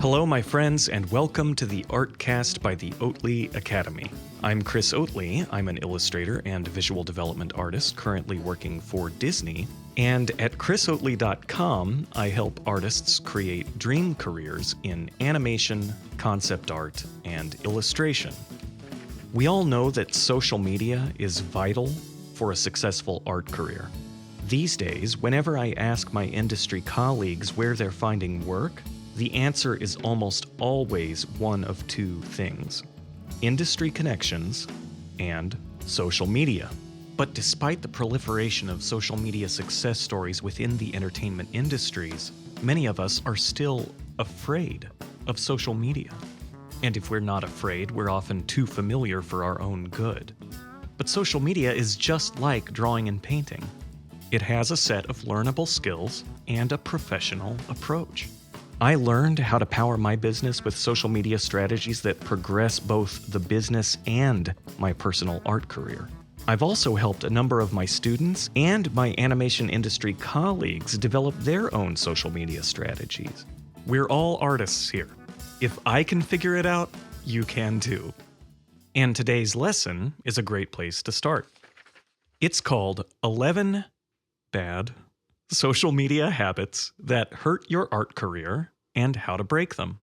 Hello, my friends, and welcome to the ArtCast by the Oatley Academy. I'm Chris Oatley. I'm an illustrator and visual development artist currently working for Disney. And at chrisoatley.com, I help artists create dream careers in animation, concept art, and illustration. We all know that social media is vital for a successful art career. These days, whenever I ask my industry colleagues where they're finding work, the answer is almost always one of two things: industry connections and social media. But despite the proliferation of social media success stories within the entertainment industries, many of us are still afraid of social media. And if we're not afraid, we're often too familiar for our own good. But social media is just like drawing and painting. It has a set of learnable skills and a professional approach. I learned how to power my business with social media strategies that progress both the business and my personal art career. I've also helped a number of my students and my animation industry colleagues develop their own social media strategies. We're all artists here. If I can figure it out, you can too. And today's lesson is a great place to start. It's called 11 Bad Social Media Habits That Hurt Your Art Career and How to Break Them.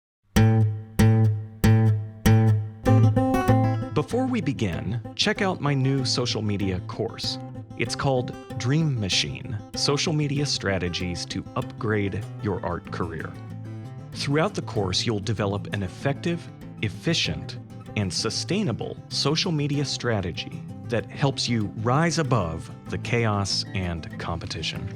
Before we begin, check out my new social media course. It's called Dream Machine: Social Media Strategies to Upgrade Your Art Career. Throughout the course, you'll develop an effective, efficient, and sustainable social media strategy that helps you rise above the chaos and competition.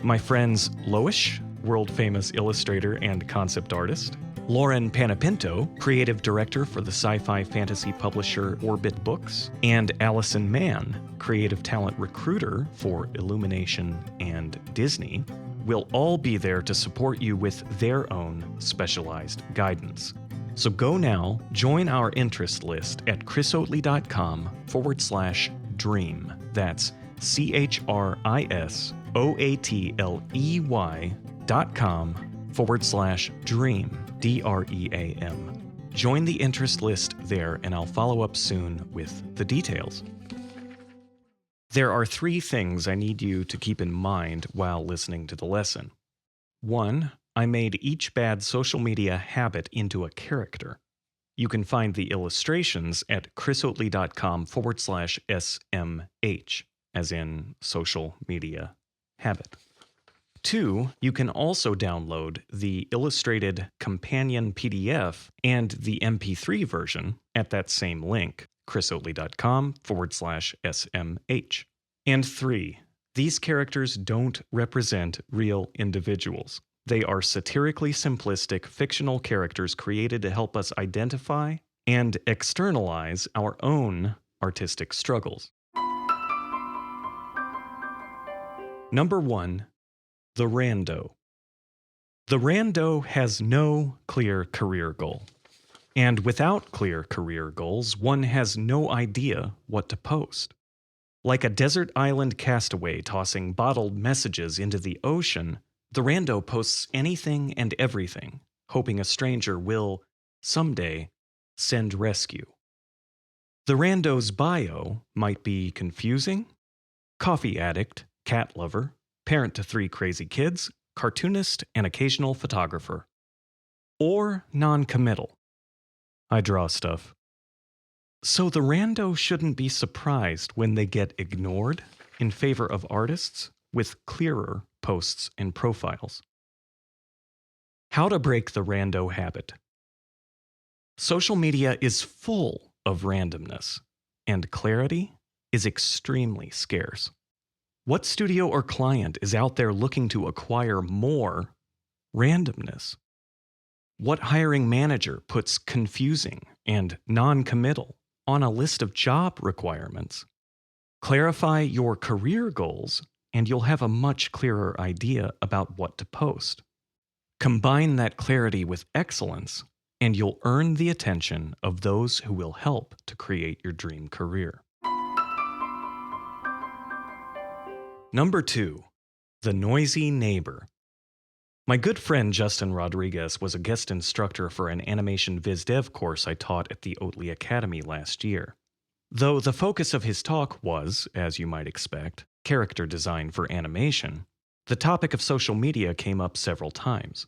My friends Loish, world-famous illustrator and concept artist, Lauren Panepinto, creative director for the sci-fi fantasy publisher Orbit Books, and Alison Mann, creative talent recruiter for Illumination and Disney, will all be there to support you with their own specialized guidance. So go now, join our interest list at chrisoatley.com/dream. That's CHRISOATLEY.com/dream, DREAM. Join the interest list there, and I'll follow up soon with the details. There are 3 things I need you to keep in mind while listening to the lesson. 1. I made each bad social media habit into a character. You can find the illustrations at chrisoatley.com/SMH, as in social media habit. 2. You can also download the illustrated companion PDF and the MP3 version at that same link, chrisoatley.com/SMH. And 3. These characters don't represent real individuals. They are satirically simplistic fictional characters created to help us identify and externalize our own artistic struggles. Number 1. The RANDO. The RANDO has no clear career goal. And without clear career goals, one has no idea what to post. Like a desert island castaway tossing bottled messages into the ocean, the RANDO posts anything and everything, hoping a stranger will, someday, send rescue. The RANDO's bio might be confusing: coffee addict, cat lover, parent to 3 crazy kids, cartoonist, and occasional photographer. Or non-committal: I draw stuff. So the RANDO shouldn't be surprised when they get ignored in favor of artists with clearer posts and profiles. How to break the RANDO habit. Social media is full of randomness, and clarity is extremely scarce. What studio or client is out there looking to acquire more randomness? What hiring manager puts confusing and non-committal on a list of job requirements? Clarify your career goals, and you'll have a much clearer idea about what to post. Combine that clarity with excellence, and you'll earn the attention of those who will help to create your dream career. Number 2. The noisy neighbor. My good friend Justin Rodriguez was a guest instructor for an animation viz dev course I taught at the Oatley Academy last year. Though the focus of his talk was, as you might expect, character design for animation, the topic of social media came up several times.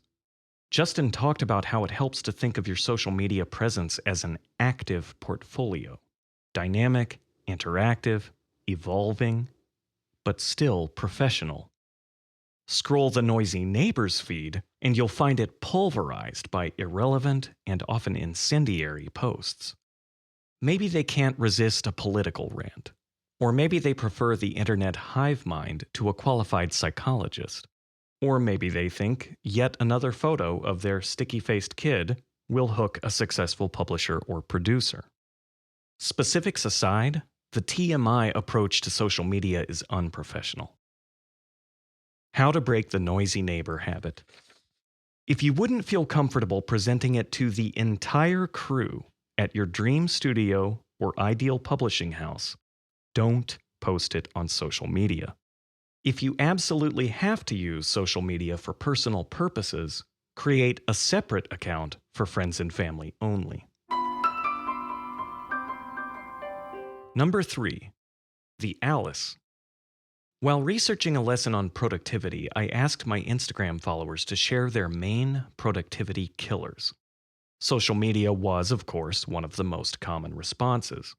Justin talked about how it helps to think of your social media presence as an active portfolio. Dynamic, interactive, evolving, but still professional. Scroll the noisy neighbors feed, and you'll find it pulverized by irrelevant and often incendiary posts. Maybe they can't resist a political rant. Or maybe they prefer the internet hive mind to a qualified psychologist. Or maybe they think yet another photo of their sticky-faced kid will hook a successful publisher or producer. Specifics aside, the TMI approach to social media is unprofessional. How to break the noisy neighbor habit. If you wouldn't feel comfortable presenting it to the entire crew at your dream studio or ideal publishing house, don't post it on social media. If you absolutely have to use social media for personal purposes, create a separate account for friends and family only. Number 3. The Alice. While researching a lesson on productivity, I asked my Instagram followers to share their main productivity killers. Social media was, of course, one of the most common responses.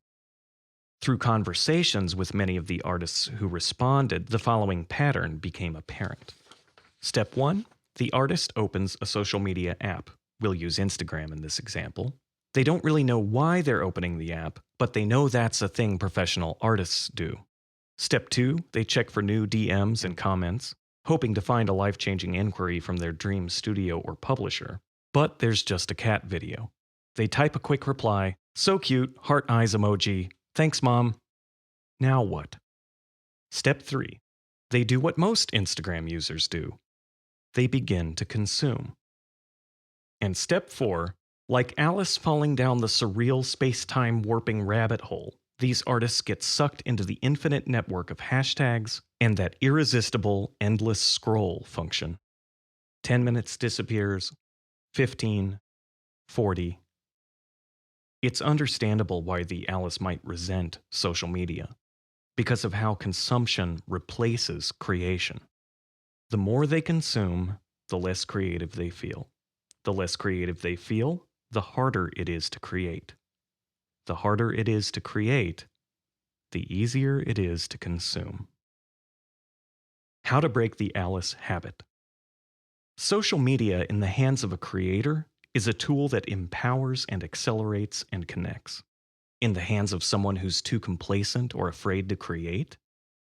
Through conversations with many of the artists who responded, the following pattern became apparent. Step 1. The artist opens a social media app. We'll use Instagram in this example. They don't really know why they're opening the app, but they know that's a thing professional artists do. Step 2, they check for new DMs and comments, hoping to find a life-changing inquiry from their dream studio or publisher. But there's just a cat video. They type a quick reply, "So cute, heart eyes emoji, thanks mom." Now what? Step 3, they do what most Instagram users do. They begin to consume. And step 4, like Alice falling down the surreal space-time warping rabbit hole, these artists get sucked into the infinite network of hashtags and that irresistible endless scroll function. 10 minutes disappears, 15, 40. It's understandable why the Alice might resent social media, because of how consumption replaces creation. The more they consume, the less creative they feel. The less creative they feel, the harder it is to create. The harder it is to create, the easier it is to consume. How to break the Alice habit. Social media in the hands of a creator is a tool that empowers and accelerates and connects. In the hands of someone who's too complacent or afraid to create,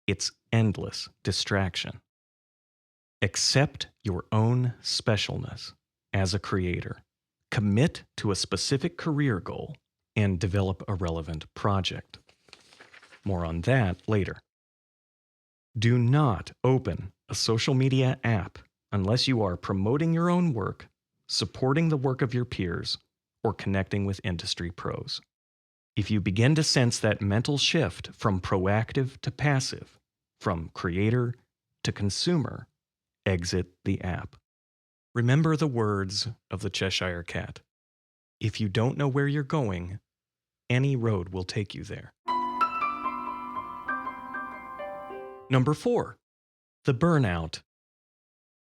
it's endless distraction. Accept your own specialness as a creator. Commit to a specific career goal and develop a relevant project. More on that later. Do not open a social media app unless you are promoting your own work, supporting the work of your peers, or connecting with industry pros. If you begin to sense that mental shift from proactive to passive, from creator to consumer, exit the app. Remember the words of the Cheshire Cat. If you don't know where you're going, any road will take you there. Number 4, the burnout.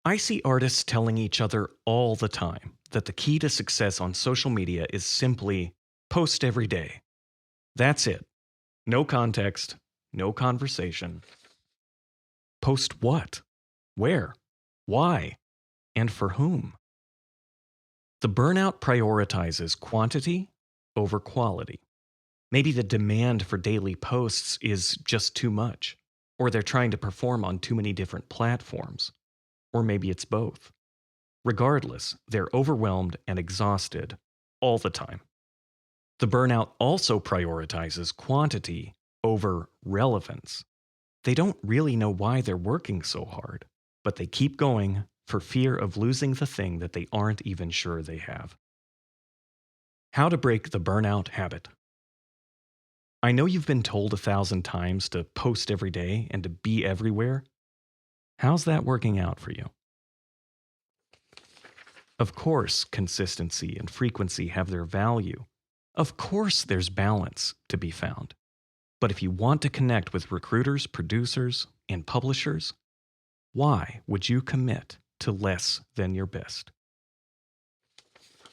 I see artists telling each other all the time that the key to success on social media is simply post every day. That's it. No context, no conversation. Post what? Where? Why? And for whom? The burnout prioritizes quantity over quality. Maybe the demand for daily posts is just too much, or they're trying to perform on too many different platforms, or maybe it's both. Regardless, they're overwhelmed and exhausted all the time. The burnout also prioritizes quantity over relevance. They don't really know why they're working so hard, but they keep going for fear of losing the thing that they aren't even sure they have. How to break the burnout habit. I know you've been told 1,000 times to post every day and to be everywhere. How's that working out for you? Of course, consistency and frequency have their value. Of course, there's balance to be found. But if you want to connect with recruiters, producers, and publishers, why would you commit to less than your best?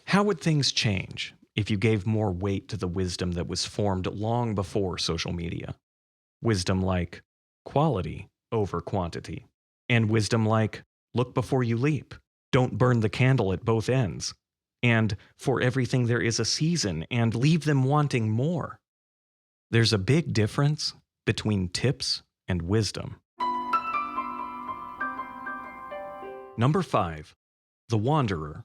How would things change if you gave more weight to the wisdom that was formed long before social media? Wisdom like quality over quantity, and wisdom like look before you leap, don't burn the candle at both ends, and for everything there is a season, and leave them wanting more. There's a big difference between tips and wisdom. Number 5, the wanderer.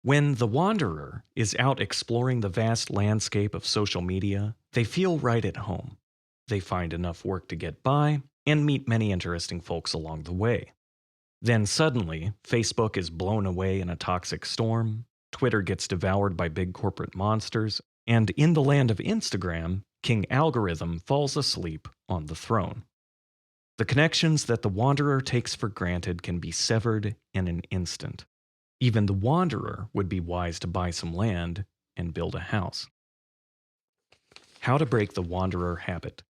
When the wanderer is out exploring the vast landscape of social media, they feel right at home. They find enough work to get by and meet many interesting folks along the way. Then suddenly, Facebook is blown away in a toxic storm, Twitter gets devoured by big corporate monsters, and in the land of Instagram, King Algorithm falls asleep on the throne. The connections that the wanderer takes for granted can be severed in an instant. Even the wanderer would be wise to buy some land and build a house. How to break the wanderer habit.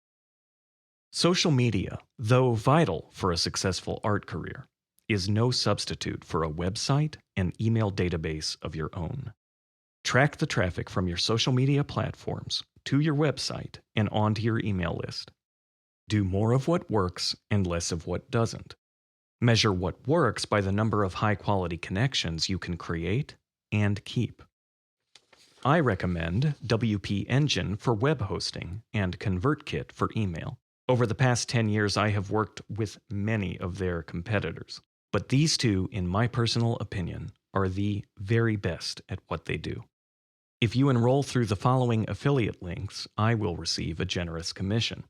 Social media, though vital for a successful art career, is no substitute for a website and email database of your own. Track the traffic from your social media platforms to your website and onto your email list. Do more of what works and less of what doesn't. Measure what works by the number of high-quality connections you can create and keep. I recommend WP Engine for web hosting and ConvertKit for email. Over the past 10 years, I have worked with many of their competitors, but these two, in my personal opinion, are the very best at what they do. If you enroll through the following affiliate links, I will receive a generous commission.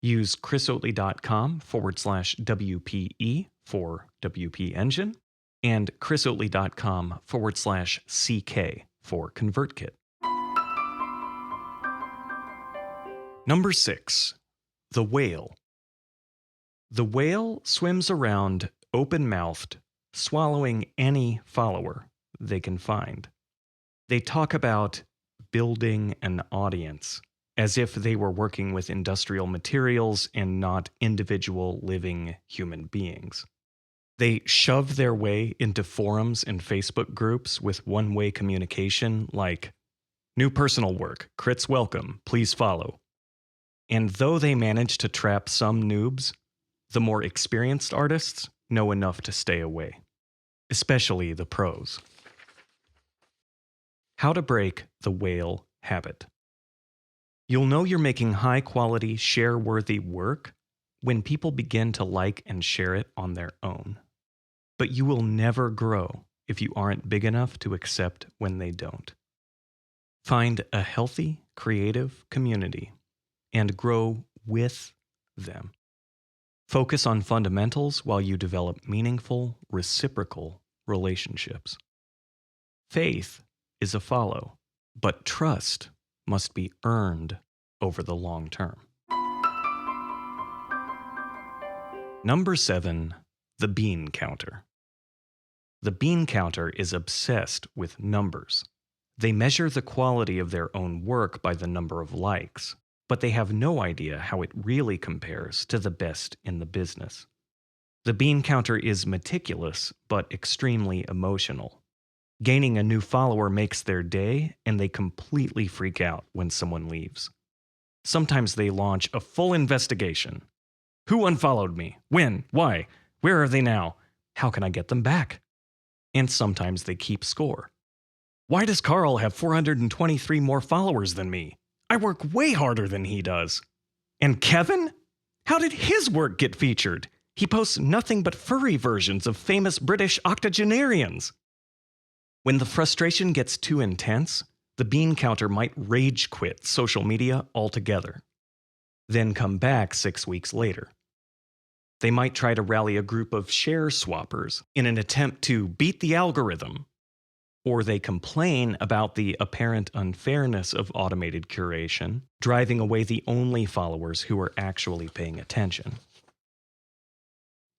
Use chrisoatley.com/WPE for WP Engine and chrisoatley.com/CK for ConvertKit. Number 6, the whale. The whale swims around open-mouthed, swallowing any follower they can find. They talk about building an audience, as if they were working with industrial materials and not individual living human beings. They shove their way into forums and Facebook groups with one-way communication like, "New personal work, crits welcome, please follow." And though they manage to trap some noobs, the more experienced artists know enough to stay away, especially the pros. How to break the whale habit. You'll know you're making high-quality, share-worthy work when people begin to like and share it on their own. But you will never grow if you aren't big enough to accept when they don't. Find a healthy, creative community and grow with them. Focus on fundamentals while you develop meaningful, reciprocal relationships. Faith is a follow, but trust must be earned over the long term. Number 7, the bean counter. The bean counter is obsessed with numbers. They measure the quality of their own work by the number of likes, but they have no idea how it really compares to the best in the business. The bean counter is meticulous, but extremely emotional. Gaining a new follower makes their day, and they completely freak out when someone leaves. Sometimes they launch a full investigation. Who unfollowed me? When? Why? Where are they now? How can I get them back? And sometimes they keep score. Why does Carl have 423 more followers than me? I work way harder than he does. And Kevin? How did his work get featured? He posts nothing but furry versions of famous British octogenarians. When the frustration gets too intense, the bean counter might rage quit social media altogether, then come back 6 weeks later. They might try to rally a group of share swappers in an attempt to beat the algorithm, or they complain about the apparent unfairness of automated curation, driving away the only followers who are actually paying attention.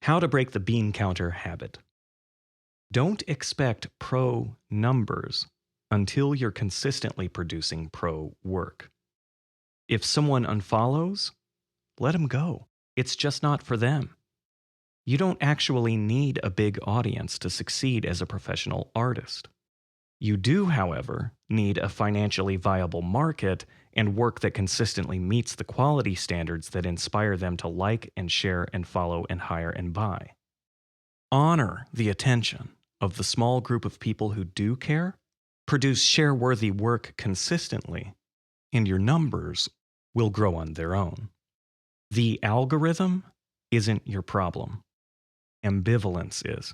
How to break the bean counter habit. Don't expect pro numbers until you're consistently producing pro work. If someone unfollows, let them go. It's just not for them. You don't actually need a big audience to succeed as a professional artist. You do, however, need a financially viable market and work that consistently meets the quality standards that inspire them to like and share and follow and hire and buy. Honor the attention of the small group of people who do care, produce share-worthy work consistently, and your numbers will grow on their own. The algorithm isn't your problem. Ambivalence is.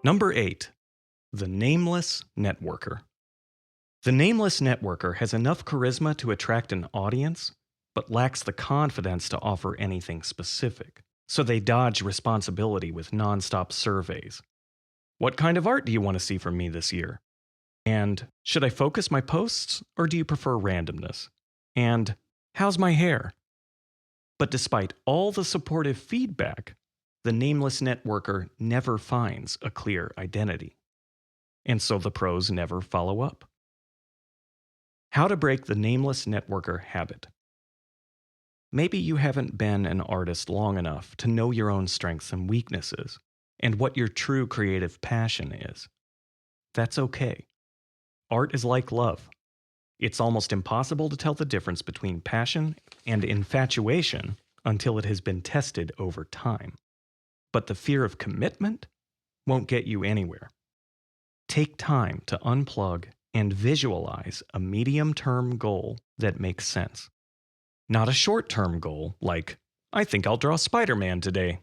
Number 8. The Nameless Networker. The Nameless Networker has enough charisma to attract an audience, but lacks the confidence to offer anything specific, so they dodge responsibility with nonstop surveys. What kind of art do you want to see from me this year? And should I focus my posts, or do you prefer randomness? And how's my hair? But despite all the supportive feedback, the Nameless Networker never finds a clear identity. And so the pros never follow up. How to break the Nameless Networker habit. Maybe you haven't been an artist long enough to know your own strengths and weaknesses, and what your true creative passion is. That's okay. Art is like love. It's almost impossible to tell the difference between passion and infatuation until it has been tested over time. But the fear of commitment won't get you anywhere. Take time to unplug and visualize a medium-term goal that makes sense. Not a short-term goal like, I think I'll draw Spider-Man today.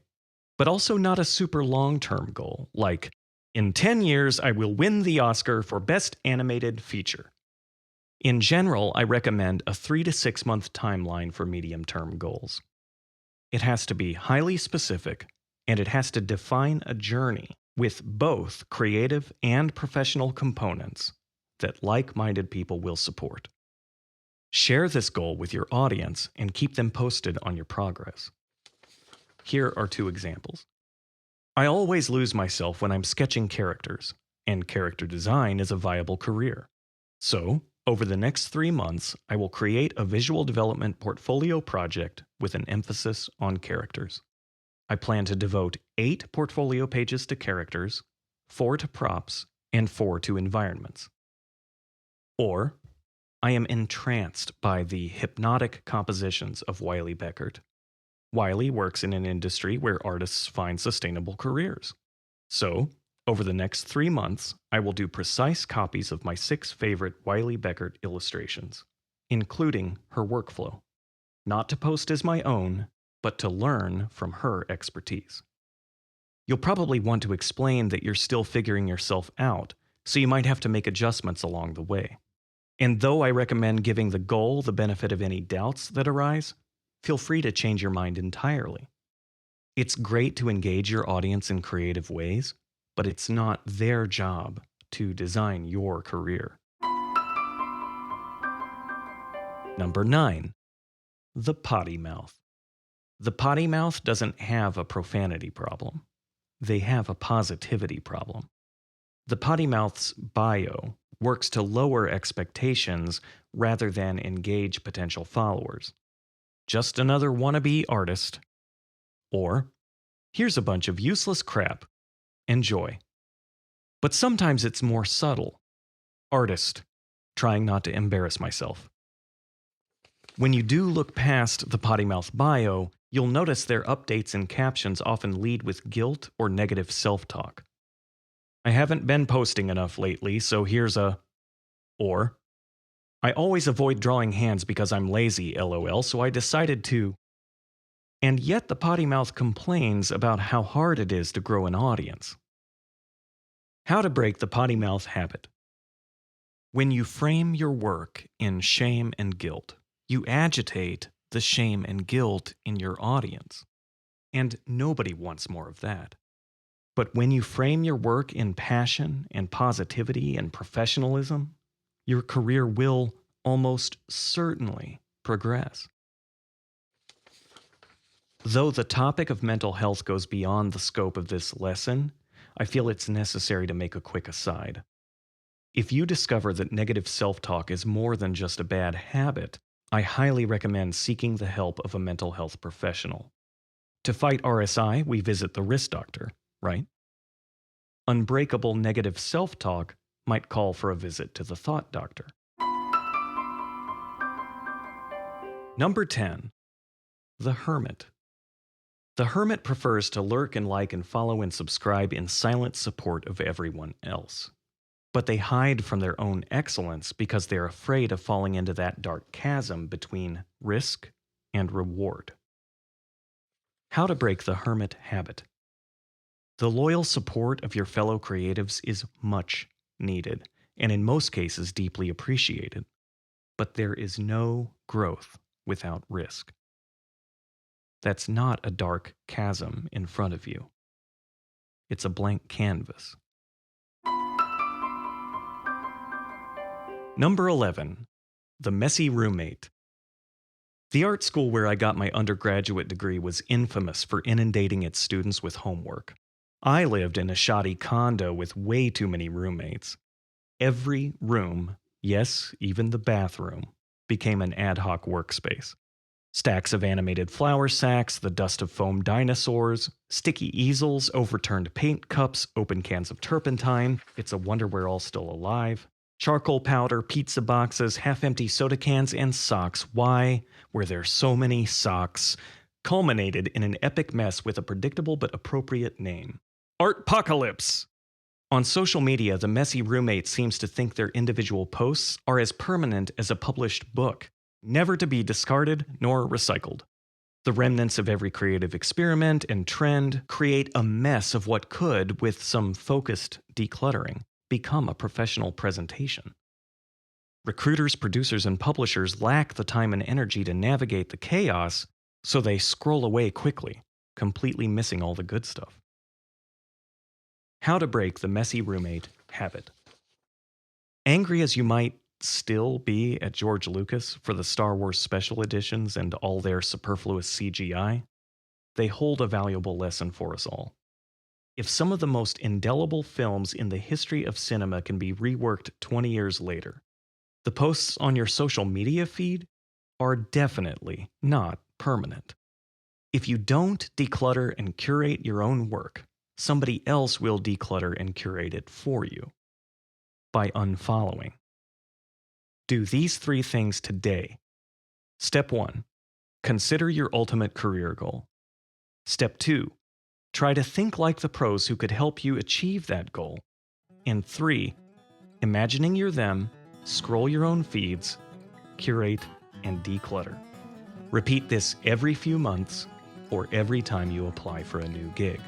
But also not a super long-term goal like, in 10 years I will win the Oscar for Best Animated Feature. In general, I recommend a 3 to 6 month timeline for medium-term goals. It has to be highly specific, and it has to define a journey with both creative and professional components that like-minded people will support. Share this goal with your audience and keep them posted on your progress. Here are 2 examples. I always lose myself when I'm sketching characters, and character design is a viable career. So, over the next 3 months, I will create a visual development portfolio project with an emphasis on characters. I plan to devote 8 portfolio pages to characters, 4 to props, and 4 to environments. Or, I am entranced by the hypnotic compositions of Wiley Beckert. Wiley works in an industry where artists find sustainable careers. So, over the next 3 months, I will do precise copies of my 6 favorite Wiley Beckert illustrations, including her workflow. Not to post as my own, but to learn from her expertise. You'll probably want to explain that you're still figuring yourself out, so you might have to make adjustments along the way. And though I recommend giving the goal the benefit of any doubts that arise, feel free to change your mind entirely. It's great to engage your audience in creative ways, but it's not their job to design your career. Number 9. The potty mouth. The potty mouth doesn't have a profanity problem. They have a positivity problem. The potty mouth's bio works to lower expectations rather than engage potential followers. Just another wannabe artist. Or, here's a bunch of useless crap. Enjoy. But sometimes it's more subtle. Artist, trying not to embarrass myself. When you do look past the potty mouth bio, you'll notice their updates and captions often lead with guilt or negative self-talk. I haven't been posting enough lately, so here's a... Or, I always avoid drawing hands because I'm lazy, lol, so I decided to... And yet the potty mouth complains about how hard it is to grow an audience. How to break the potty mouth habit. When you frame your work in shame and guilt, you agitate the shame and guilt in your audience. And nobody wants more of that. But when you frame your work in passion and positivity and professionalism, your career will almost certainly progress. Though the topic of mental health goes beyond the scope of this lesson, I feel it's necessary to make a quick aside. If you discover that negative self-talk is more than just a bad habit, I highly recommend seeking the help of a mental health professional. To fight RSI, we visit the wrist doctor, right? Unbreakable negative self-talk might call for a visit to the thought doctor. Number 10. The Hermit. The hermit prefers to lurk and like and follow and subscribe in silent support of everyone else. But they hide from their own excellence because they're afraid of falling into that dark chasm between risk and reward. How to break the hermit habit. The loyal support of your fellow creatives is much needed, and in most cases deeply appreciated. But there is no growth without risk. That's not a dark chasm in front of you. It's a blank canvas. Number 11. The Messy Roommate. The art school where I got my undergraduate degree was infamous for inundating its students with homework. I lived in a shoddy condo with way too many roommates. Every room, yes, even the bathroom, became an ad hoc workspace. Stacks of animated flour sacks, the dust of foam dinosaurs, sticky easels, overturned paint cups, open cans of turpentine, it's a wonder we're all still alive, charcoal powder, pizza boxes, half-empty soda cans, and socks. Why were there so many socks? Culminated in an epic mess with a predictable but appropriate name. Artpocalypse! On social media, the messy roommate seems to think their individual posts are as permanent as a published book, never to be discarded nor recycled. The remnants of every creative experiment and trend create a mess of what could, with some focused decluttering, become a professional presentation. Recruiters, producers, and publishers lack the time and energy to navigate the chaos, so they scroll away quickly, completely missing all the good stuff. How to break the messy roommate habit. Angry as you might still be at George Lucas for the Star Wars special editions and all their superfluous CGI, they hold a valuable lesson for us all. If some of the most indelible films in the history of cinema can be reworked 20 years later, the posts on your social media feed are definitely not permanent. If you don't declutter and curate your own work, somebody else will declutter and curate it for you by unfollowing. Do these 3 things today. Step 1. Consider your ultimate career goal. Step 2. Try to think like the pros who could help you achieve that goal. And 3. Imagining you're them, scroll your own feeds, curate, and declutter. Repeat this every few months or every time you apply for a new gig.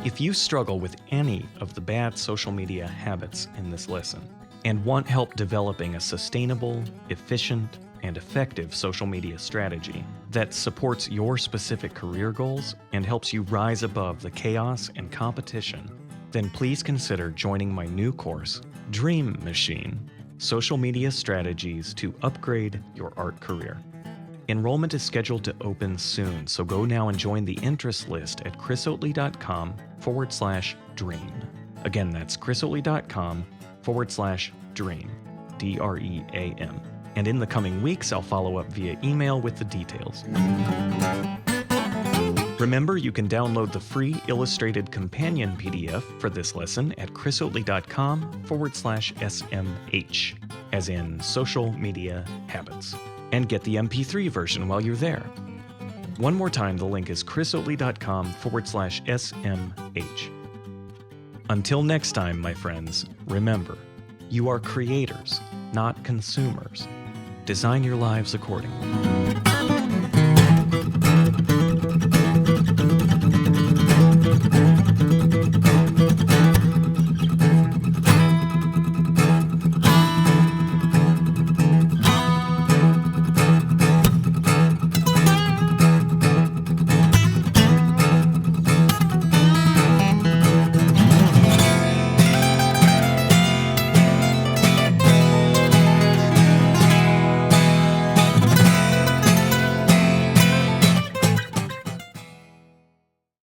If you struggle with any of the bad social media habits in this lesson and want help developing a sustainable, efficient, and effective social media strategy that supports your specific career goals and helps you rise above the chaos and competition, then please consider joining my new course, Dream Machine: Social Media Strategies to Upgrade Your Art Career. Enrollment is scheduled to open soon, so go now and join the interest list at chrisoatley.com/dream. Again, that's chrisoatley.com/dream, DREAM. And in the coming weeks, I'll follow up via email with the details. Remember, you can download the free illustrated companion PDF for this lesson at chrisoatley.com/SMH, as in social media habits, and get the MP3 version while you're there. One more time, the link is chrisoatley.com/SMH. Until next time, my friends, remember, you are creators, not consumers. Design your lives accordingly.